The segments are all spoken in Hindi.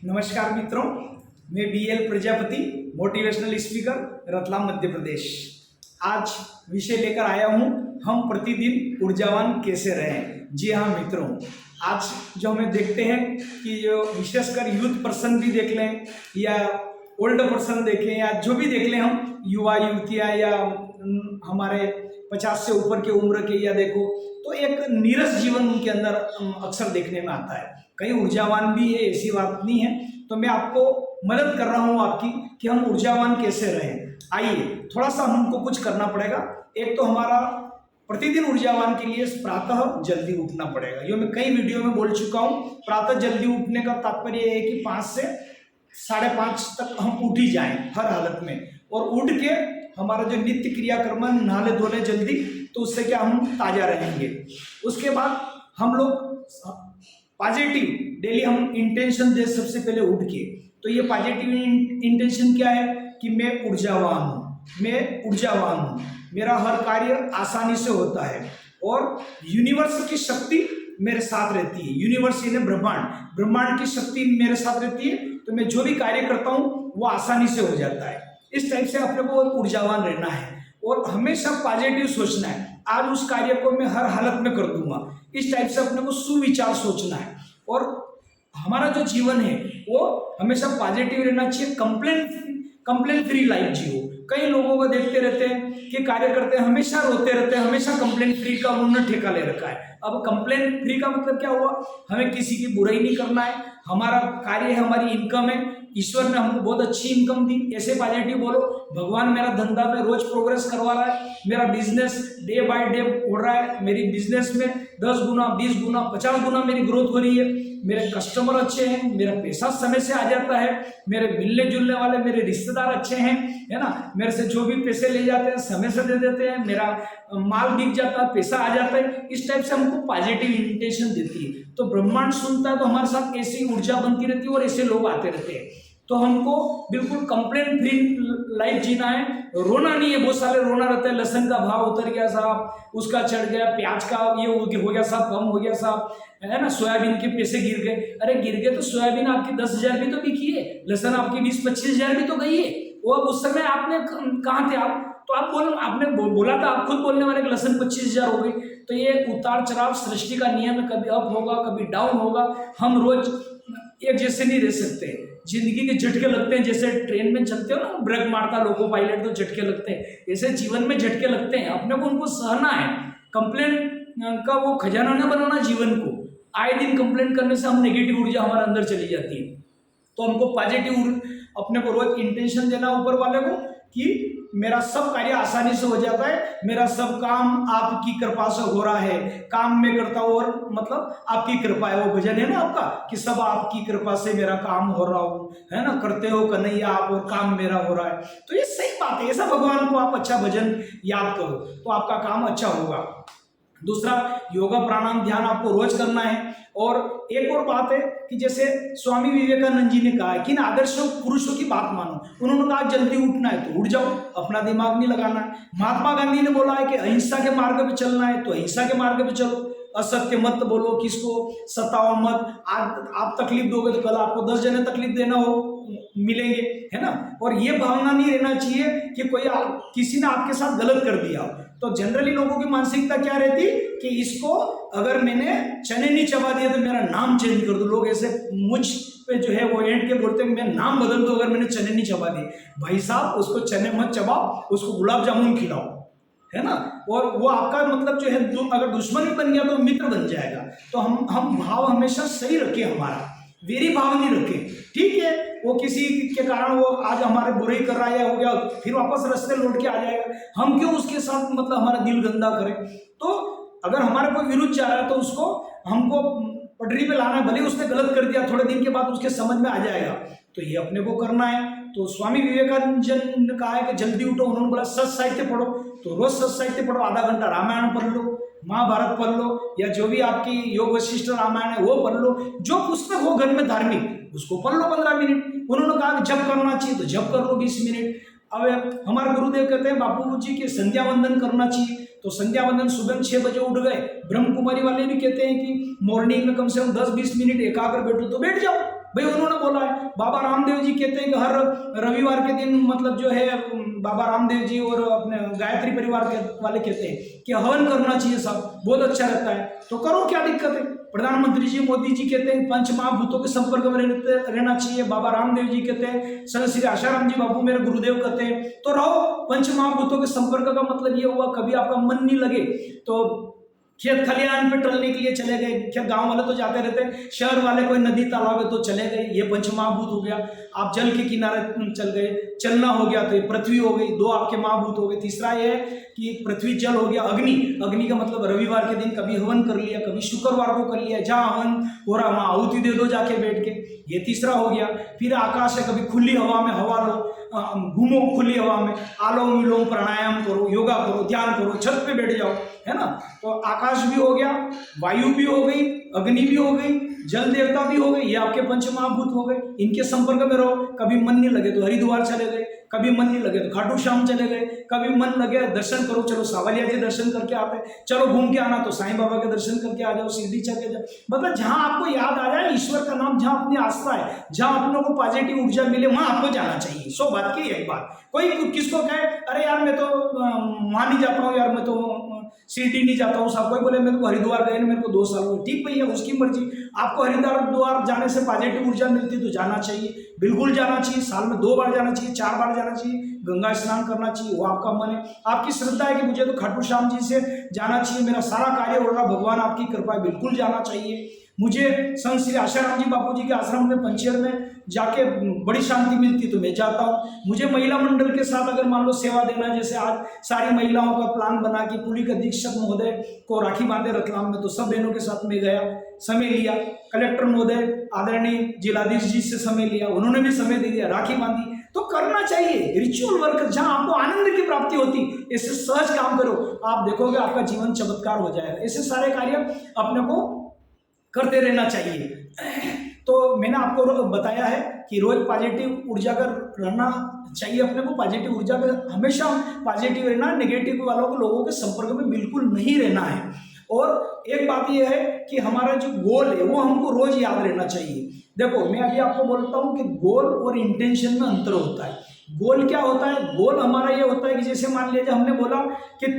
नमस्कार मित्रों, मैं BL Prajapati, motivational speaker, Ratlam Madhya Pradesh. आज विषय लेकर आया हूँ, हम प्रतिदिन ऊर्जावान कैसे रहें। जी हाँ मित्रों, आज जो हमें देखते हैं कि जो विशेषकर यूथ पर्सन भी देख लें या ओल्ड पर्सन देखें या जो भी देख लें, हम युवा युवतियाँ या हमारे 50 से ऊपर के उम्र के या देखो तो एक नीरस जीवन उनके अंदर अक्सर देखने में आता है। कई ऊर्जावान भी है, ऐसी बात नहीं है। तो मैं आपको मदद कर रहा हूँ आपकी कि हम ऊर्जावान कैसे रहें। आइए, थोड़ा सा हमको कुछ करना पड़ेगा। एक तो हमारा प्रतिदिन ऊर्जावान के लिए प्रातः जल्दी उठना पड़ेगा। ये मैं कई वीडियो में बोल चुका हूँ। प्रातः जल्दी उठने का तात्पर्य है कि 5 से 5:30 तक हम उठ ही जाएं हर हालत में, और उठ के हमारा जो नित्य क्रियाक्रम नहाले धोले जल्दी, तो उससे क्या हम ताज़ा रहेंगे। उसके बाद हम लोग पॉजिटिव डेली हम इंटेंशन दे सबसे पहले उठ के। तो ये पॉजिटिव इंटेंशन क्या है कि मैं ऊर्जावान हूँ, मेरा हर कार्य आसानी से होता है और यूनिवर्स की शक्ति मेरे साथ रहती है। यूनिवर्स यानी ब्रह्मांड की शक्ति मेरे साथ रहती है, तो मैं जो भी कार्य करता हूँ वो आसानी से हो जाता है। इस टाइप से अपने को ऊर्जावान रहना है और हमेशा पॉजिटिव सोचना है। आज उस कार्य को मैं हर हालत में कर दूंगा, इस टाइप से अपने को सुविचार सोचना है। और हमारा जो जीवन है वो हमेशा पॉजिटिव रहना चाहिए। कंप्लेन फ्री लाइफ जियो। कई लोगों को देखते रहते हैं कि कार्य करते हैं, हमेशा रोते रहते हैं, हमेशा कंप्लेन फ्री का उन्होंने ठेका ले रखा है। अब कंप्लेन फ्री का मतलब क्या हुआ? हमें किसी की बुराई नहीं करना है, हमारा कार्य है, हमारी इनकम है, ईश्वर ने हमको बहुत अच्छी इनकम दी, ऐसे पॉजिटिव बोलो। भगवान मेरा धंधा में रोज प्रोग्रेस करवा रहा है, मेरा बिजनेस डे बाय डे बढ़ रहा है, मेरी बिजनेस में 10 गुना 20 गुना 50 गुना मेरी ग्रोथ हो रही है, मेरे कस्टमर अच्छे हैं, मेरा पैसा समय से आ जाता है, मेरे मिलने जुलने वाले मेरे रिश्तेदार अच्छे हैं, है ना, मेरे से जो भी पैसे ले जाते हैं समय से दे देते हैं, मेरा माल बिक जाता है, पैसा आ जाता है। इस टाइप से हमको पॉजिटिव इंटेंशन देती है। तो ब्रह्मांड सुनता है, तो हमारे साथ ऐसी ऊर्जा बनती रहती है और ऐसे लोग आते रहते हैं। तो हमको बिल्कुल कंप्लेंट फ्री लाइफ जीना है, रोना नहीं है। बहुत सारे रोना रहता है, लहसुन का भाव उतर गया साहब, उसका चढ़ गया, प्याज का ये हो गया साहब, कम हो गया साहब, है ना, सोयाबीन के पैसे गिर गए। अरे गिर गए तो सोयाबीन आपकी 10,000 भी तो बिकी है, लहसुन आपकी 20-25 हजार भी तो गई है। वो अब उस समय आपने कहाँ थे आप? तो आपने बोला था, आप खुद बोलने वाले लहसुन 25,000 हो गई। तो ये उतार चढ़ाव सृष्टि का नियम है, कभी अप होगा कभी डाउन होगा। हम रोज एक जैसे नहीं रह सकते। जिंदगी के झटके लगते हैं, जैसे ट्रेन में चलते हो ना, ब्रेक मारता लोको पायलट तो झटके लगते हैं, ऐसे जीवन में झटके लगते हैं। अपने को उनको सहना है। कंप्लेन का वो खजाना न बनाना जीवन को। आए दिन कंप्लेन करने से हम नेगेटिव ऊर्जा हमारे अंदर चली जाती है। तो हमको पॉजिटिव अपने को रोज इंटेंशन देना ऊपर वाले को कि मेरा सब कार्य आसानी से हो जाता है, मेरा सब काम आपकी कृपा से हो रहा है, काम मैं करता हूँ और मतलब आपकी कृपा है। वो भजन है ना आपका कि सब आपकी कृपा से मेरा काम हो रहा हूँ, है ना, करते हो कन्हैया आप और काम मेरा हो रहा है। तो ये सही बात है। ऐसा भगवान को आप अच्छा भजन याद करो तो आपका काम अच्छा होगा। दूसरा, योगा प्राणायाम ध्यान आपको रोज करना है। और एक और बात है कि जैसे स्वामी विवेकानंद जी ने कहा है कि इन आदर्श पुरुषों की बात मानो। उन्होंने कहा जल्दी उठना है तो उठ जाओ, अपना दिमाग नहीं लगाना है। महात्मा गांधी ने बोला है कि अहिंसा के मार्ग पे चलना है तो अहिंसा के मार्ग पे चलो, असत्य मत बोलो, किसको सताओ मत। आप तकलीफ दोगे तो कल आपको 10 जने तकलीफ देना हो मिलेंगे, है ना। और ये भावना नहीं रहना चाहिए कि किसी ने आपके साथ गलत कर दिया। तो जनरली लोगों की मानसिकता क्या रहती कि इसको अगर मैंने चने नहीं चबा दिए तो मेरा नाम चेंज कर दो। लोग ऐसे मुझ पे जो है वो एंड के बोलते हैं मैं नाम बदल दो अगर मैंने चने नहीं चबा दिए। भाई साहब, उसको चने मत चबाओ, उसको गुलाब जामुन खिलाओ, है ना। और वो आपका मतलब जो है अगर दुश्मन भी बन गया तो मित्र बन जाएगा। तो हम भाव हमेशा सही रखें, हमारा वेरी भाव नहीं रखें। ठीक है, वो किसी के कारण वो आज हमारे बुराई कर रहा है, हो गया, फिर वापस रास्ते लौट के आ जाएगा। हम क्यों उसके साथ मतलब हमारा दिल गंदा करें? तो अगर हमारे कोई विरुद्ध जा रहा है तो उसको हमको पटरी पे लाना है। भले उसने गलत कर दिया, थोड़े दिन के बाद उसके समझ में आ जाएगा, तो ये अपने को करना है। तो स्वामी विवेकानंद जी ने कहा है कि जल्दी उठो। उन्होंने बोला सत साहित्य पढ़ो, तो रोज सत साहित्य पढ़ो, आधा घंटा रामायण पढ़ लो, महाभारत पढ़ लो, या जो भी आपकी योग वशिष्ठ रामायण है वो पढ़ लो। जो पुस्तक हो घर में धार्मिक उसको पढ़ लो 15 मिनट। उन्होंने कहा कि जप करना चाहिए तो जप कर लो 20 मिनट। अब हमारे गुरुदेव कहते हैं बापू जी के संध्या वंदन करना चाहिए, तो संध्या वंदन सुबह 6 बजे उठ गए। ब्रह्म कुमारी वाले भी कहते हैं कि मॉर्निंग में कम से कम 10-20 मिनट एकाग्र बैठो, तो बैठ जाओ। भाई उन्होंने बोला है, बाबा रामदेव जी कहते हैं कि हर रविवार के दिन मतलब जो है बाबा रामदेव जी और अपने गायत्री परिवार के वाले कहते हैं कि हवन करना चाहिए साहब, बहुत अच्छा रहता है, तो करो, क्या दिक्कत है। प्रधानमंत्री जी मोदी जी कहते हैं पंच महाभूतों के संपर्क में रहना चाहिए, बाबा रामदेव जी कहते हैं, संत श्री आशाराम जी बाबू मेरे गुरुदेव कहते हैं, तो रहो। पंच महाभूतों के संपर्क का मतलब ये हुआ कभी आपका मन नहीं लगे तो खेत खलिहान पे टहलने के लिए चले गए, क्या गांव वाले तो जाते रहते हैं, शहर वाले कोई नदी तालाब है तो चले गए, ये पंचमहाभूत हो गया। आप जल के किनारे चल गए, चलना हो गया तो ये पृथ्वी हो गई, दो आपके महाभूत हो गए। तीसरा ये है कि पृथ्वी जल हो गया, अग्नि, अग्नि का मतलब रविवार के दिन कभी हवन कर लिया, कभी शुक्रवार को कर लिया, जहाँ हवन हो रहा वहाँ आहुति दे दो जाके बैठ के, ये तीसरा हो गया। फिर आकाश है, कभी खुली हवा में हवा लो, घूमो खुली हवा में, आलोम विलोम प्राणायाम करो, योगा करो, ध्यान करो, छत पे बैठ जाओ, है ना। तो आकाश भी हो गया, वायु भी हो गई, अग्नि भी हो गई, जल देवता भी हो गए, ये आपके पंच महाभूत हो गए। इनके संपर्क में रहो, कभी मन नहीं लगे तो हरिद्वार चले गए, कभी मन नहीं लगे तो खाटू श्याम चले गए, कभी मन लगे दर्शन करो, चलो सावलिया जी दर्शन करके आते, चलो घूम के आना तो साईं बाबा के दर्शन करके आ जाओ, शिरडी चले जाओ, मतलब जहां आपको याद आ जाए ईश्वर का नाम, जहां अपनी आस्था है, जहां अपनों को पॉजिटिव ऊर्जा मिले, वहां आपको जाना चाहिए। सो बात की एक बात, कोई किसको कहे अरे यार मैं तो वहां नहीं जाता हूँ, यार मैं तो शिरडी नहीं जाता हूँ साहब, कोई बोले मेरे को हरिद्वार गए मेरे को 2 साल हुए, ठीक भैया उसकी मर्जी, आपको हरिद्वार जाने से पॉजिटिव ऊर्जा मिलती तो जाना चाहिए, बिल्कुल जाना चाहिए, साल में 2 बार जाना चाहिए, 4 बार जाना चाहिए, गंगा स्नान करना चाहिए, वो आपका मन है, आपकी श्रद्धा है कि मुझे तो खाटू श्याम जी से जाना चाहिए, मेरा सारा कार्य हो रहा, भगवान आपकी कृपा है, बिल्कुल जाना चाहिए। मुझे संत श्री आशाराम जी बापू जी के आश्रम में पंचेर में जाके बड़ी शांति मिलती तो मैं जाता हूँ। मुझे महिला मंडल के साथ अगर मान लो सेवा देना, जैसे आज सारी महिलाओं का प्लान बना कि पुलिस अधीक्षक महोदय को राखी बांधे रतलाम में, तो सब बहनों के साथ में गया, समय लिया, कलेक्टर महोदय आदरणीय जिलाधीश जी से समय लिया, उन्होंने भी समय दे दिया, राखी बांधी, तो करना चाहिए रिचुअल वर्क, जहां आपको आनंद की प्राप्ति होती, ऐसे सहज काम करो, आप देखोगे आपका जीवन चमत्कार हो जाएगा। ऐसे सारे कार्य अपने को करते रहना चाहिए। तो मैंने आपको बताया है कि रोज पॉजिटिव ऊर्जा का रहना चाहिए, अपने को पॉजिटिव ऊर्जा का हमेशा पॉजिटिव रहना, नेगेटिव वालों को लोगों के संपर्क में बिल्कुल नहीं रहना है। और एक बात यह है कि हमारा जो गोल है वो हमको रोज याद रहना चाहिए। देखो मैं अभी आपको बोलता हूँ कि गोल और इंटेंशन में अंतर होता है। गोल क्या होता है, गोल हमारा ये होता है कि जैसे मान लीजिए हमने बोला कि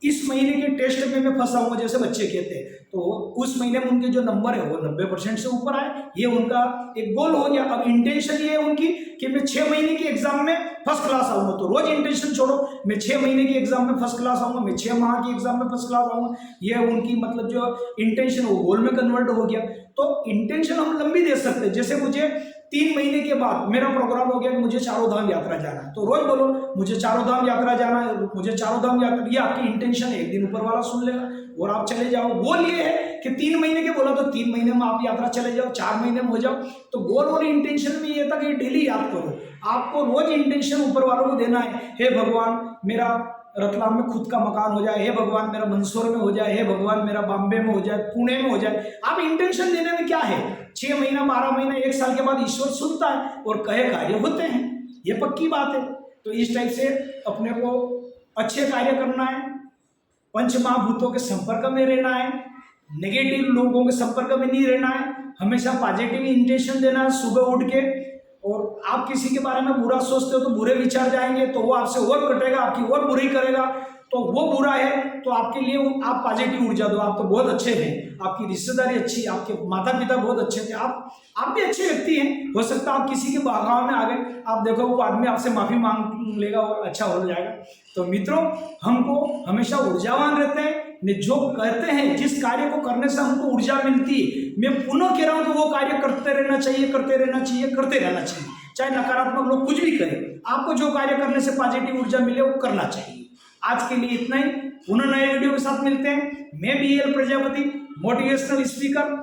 इस महीने के टेस्ट में मैं फंसा हुआ, जैसे बच्चे कहते हैं, तो उस महीने में उनके जो नंबर है वो 90% से ऊपर आए, ये उनका एक गोल हो गया। अब इंटेंशन ये है उनकी कि मैं 6 महीने की एग्जाम में फर्स्ट क्लास आऊंगा, तो रोज इंटेंशन छोड़ो, मैं 6 महीने की एग्जाम में फर्स्ट क्लास आऊंगा, मैं 6 माह की एग्जाम में फर्स्ट क्लास आऊंगा, ये उनकी मतलब जो इंटेंशन वो गोल में कन्वर्ट हो गया। तो इंटेंशन हम लंबी दे सकते हैं, जैसे मुझे 3 महीने के बाद मेरा प्रोग्राम हो गया कि मुझे चारों धाम यात्रा जाना है, तो रोज बोलो मुझे चारों धाम यात्रा जाना है, मुझे चारों धाम यात्रा, ये आपकी इंटेंशन है, एक दिन ऊपर वाला सुन लेगा और आप चले जाओ। गोल ये है कि 3 महीने के बोला तो 3 महीने में आप यात्रा चले जाओ, 4 महीने में हो जाओ। तो गोल और इंटेंशन में ये था कि डेली याद करो, आपको रोज इंटेंशन ऊपर वालों को देना है, हे भगवान मेरा रतलाम में खुद का मकान हो जाए, हे भगवान मेरा मंदसौर में हो जाए, हे भगवान मेरा बॉम्बे में हो जाए, पुणे में हो जाए। आप इंटेंशन देने में क्या है, 6 महीना 12 महीना 1 साल के बाद ईश्वर सुनता है और कहे कार्य होते हैं, ये पक्की बात है। तो इस टाइप से अपने को अच्छे कार्य करना है, पंच महाभूतों के संपर्क में रहना है, नेगेटिव लोगों के संपर्क में नहीं रहना है, हमेशा पॉजिटिव इंटेंशन देना है सुबह उठ के। और आप किसी के बारे में बुरा सोचते हो तो बुरे विचार जाएंगे, तो वो आपसे और कटेगा, आपकी और बुराई करेगा, तो वो बुरा है, तो आपके लिए वो आप पॉजिटिव ऊर्जा दो, आप तो बहुत अच्छे हैं, आपकी रिश्तेदारी अच्छी, आपके माता पिता बहुत अच्छे थे, आप भी अच्छे व्यक्ति हैं, हो सकता है आप किसी के बहाव में आ गए, आप देखो वो आदमी आपसे माफी मांग लेगा और अच्छा हो जाएगा। तो मित्रों हमको हमेशा ऊर्जावान रहते हैं, जो करते हैं जिस कार्य को करने से हमको ऊर्जा मिलती है, मैं पुनः कह रहा हूं कि वो कार्य करते रहना चाहिए, करते रहना चाहिए, करते रहना चाहिए, चाहे नकारात्मक लोग कुछ भी करें, आपको जो कार्य करने से पॉजिटिव ऊर्जा मिले वो करना चाहिए। आज के लिए इतना ही, पुनः नए वीडियो के साथ मिलते हैं। मैं BL Prajapati, motivational speaker,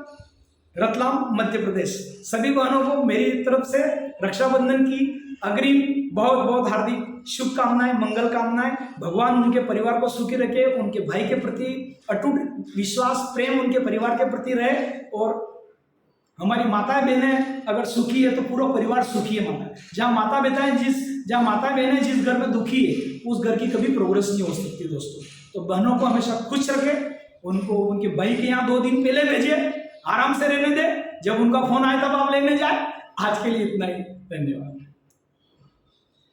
Ratlam Madhya Pradesh. सभी बहनों को मेरी तरफ से रक्षाबंधन की अग्रिम बहुत बहुत हार्दिक शुभकामनाएं, मंगल कामनाएं। भगवान उनके परिवार को सुखी रखे, उनके भाई के प्रति अटूट विश्वास प्रेम उनके परिवार के प्रति रहे, और हमारी माताएं बहनें अगर सुखी है तो पूरा परिवार सुखी है। जहाँ माता बहनें जिस घर में दुखी है उस घर की कभी प्रोग्रेस नहीं हो सकती दोस्तों। तो बहनों को हमेशा खुश रखे, उनको उनके भाई के यहाँ 2 दिन पहले भेजिए, आराम से रहने दे, जब उनका फोन आए तब आप लेने जाए, आज के लिए इतना ही, धन्यवाद।